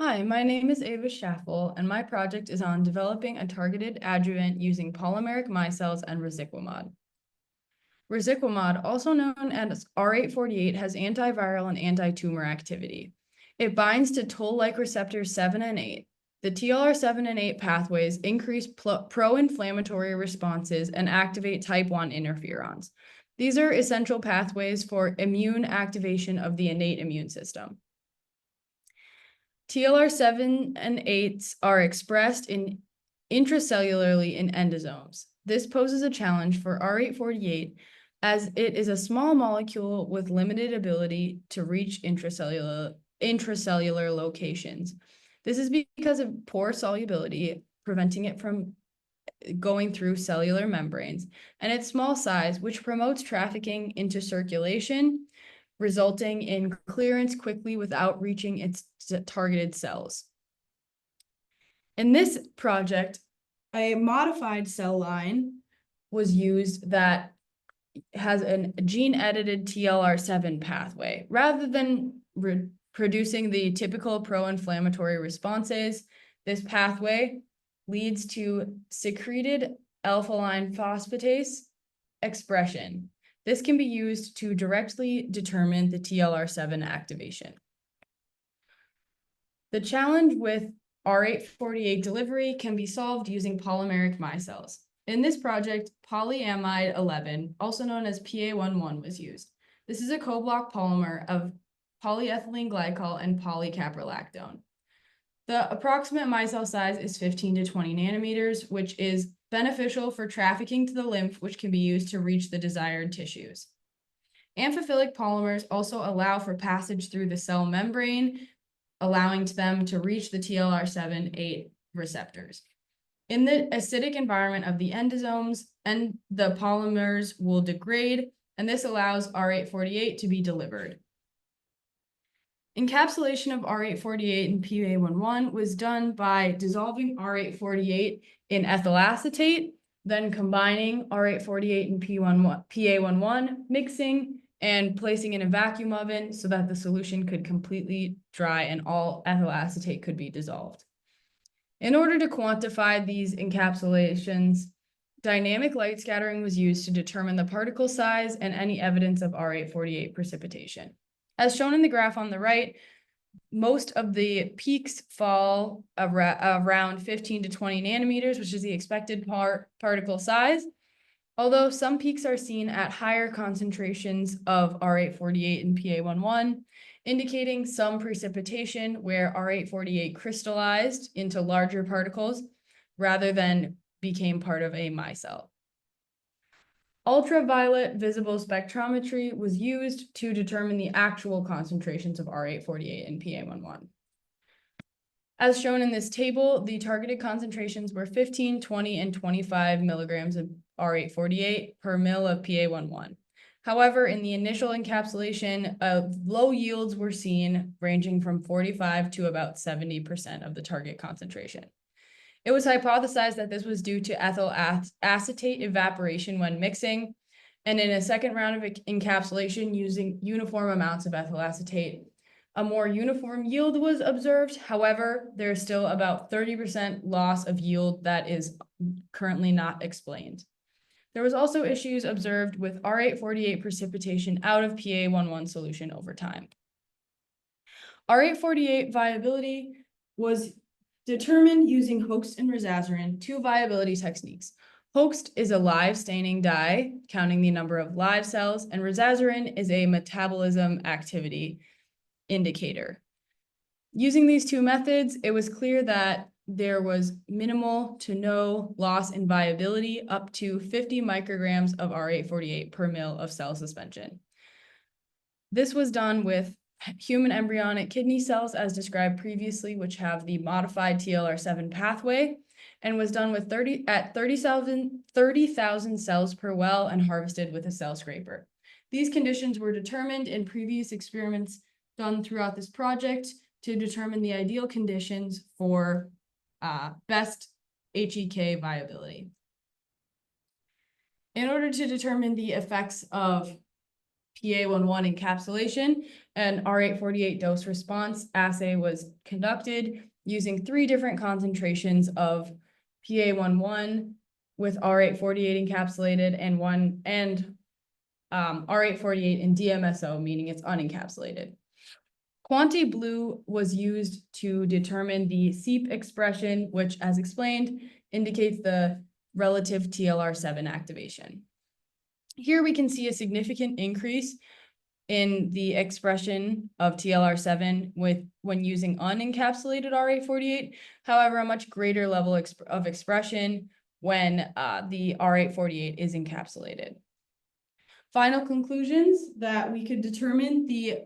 Hi, my name is Ava Schaeffel, and my project is on developing a targeted adjuvant using polymeric micelles and Resiquimod. Resiquimod, also known as R848, has antiviral and anti-tumor activity. It binds to toll-like receptors 7 and 8. The TLR7 and 8 pathways increase pro-inflammatory responses and activate type 1 interferons. These are essential pathways for immune activation of the innate immune system. TLR7 and 8s are expressed intracellularly in endosomes. This poses a challenge for R848 as it is a small molecule with limited ability to reach intracellular locations. This is because of poor solubility, preventing it from going through cellular membranes, and its small size, which promotes trafficking into circulation, resulting in clearance quickly without reaching its targeted cells. In this project, a modified cell line was used that has a gene-edited TLR7 pathway. Rather than producing the typical pro-inflammatory responses, this pathway leads to secreted alpha-line phosphatase expression. This can be used to directly determine the TLR7 activation. The challenge with R848 delivery can be solved using polymeric micelles. In this project, polyamide 11, also known as PA11, was used. This is a co-block polymer of polyethylene glycol and polycaprolactone. The approximate micelle size is 15 to 20 nanometers, which is beneficial for trafficking to the lymph, which can be used to reach the desired tissues. Amphiphilic polymers also allow for passage through the cell membrane, allowing them to reach the TLR7/8 receptors. In the acidic environment of the endosomes, and the polymers will degrade, and this allows R848 to be delivered. Encapsulation of R848 in PA11 was done by dissolving R848 in ethyl acetate, then combining R848 and PA11, mixing, and placing in a vacuum oven so that the solution could completely dry and all ethyl acetate could be dissolved. In order to quantify these encapsulations, dynamic light scattering was used to determine the particle size and any evidence of R848 precipitation. As shown in the graph on the right, most of the peaks fall around 15 to 20 nanometers, which is the expected particle size, although some peaks are seen at higher concentrations of R848 and PA11, indicating some precipitation where R848 crystallized into larger particles rather than became part of a micelle. Ultraviolet visible spectrometry was used to determine the actual concentrations of R848 and PA11. As shown in this table, the targeted concentrations were 15, 20, and 25 milligrams of R848 per mil of PA11. However, in the initial encapsulation, low yields were seen, ranging from 45 to about 70% of the target concentration. It was hypothesized that this was due to ethyl acetate evaporation when mixing, and in a second round of encapsulation using uniform amounts of ethyl acetate, a more uniform yield was observed. However, there is still about 30% loss of yield that is currently not explained. There was also issues observed with R848 precipitation out of PA11 solution over time. R848 viability was determined using Hoechst and Resazurin, two viability techniques. Hoechst is a live staining dye, counting the number of live cells, and Resazurin is a metabolism activity indicator. Using these two methods, it was clear that there was minimal to no loss in viability up to 50 micrograms of R848 per mil of cell suspension. This was done with human embryonic kidney cells, as described previously, which have the modified TLR7 pathway, and was done with 30,000 cells per well and harvested with a cell scraper. These conditions were determined in previous experiments done throughout this project to determine the ideal conditions for best HEK viability. In order to determine the effects of PA11 encapsulation, and R848 dose response assay was conducted using 3 different concentrations of PA11 with R848 encapsulated and R848 in DMSO, meaning it's unencapsulated. Quanti Blue was used to determine the SEEP expression, which, as explained, indicates the relative TLR7 activation. Here we can see a significant increase in the expression of TLR7 when using unencapsulated R848. However, a much greater level of expression when the R848 is encapsulated. Final conclusions that we could determine the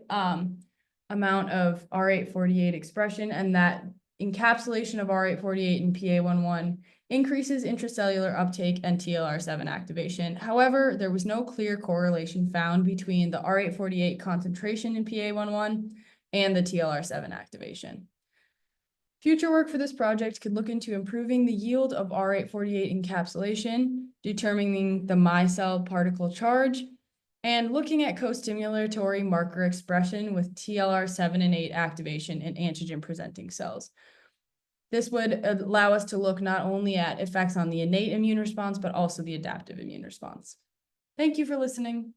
amount of R848 expression, and that encapsulation of R848 in PA11 increases intracellular uptake and TLR7 activation. However, there was no clear correlation found between the R848 concentration in PA11 and the TLR7 activation. Future work for this project could look into improving the yield of R848 encapsulation, determining the micelle particle charge, and looking at co-stimulatory marker expression with TLR7 and 8 activation in antigen-presenting cells. This would allow us to look not only at effects on the innate immune response, but also the adaptive immune response. Thank you for listening.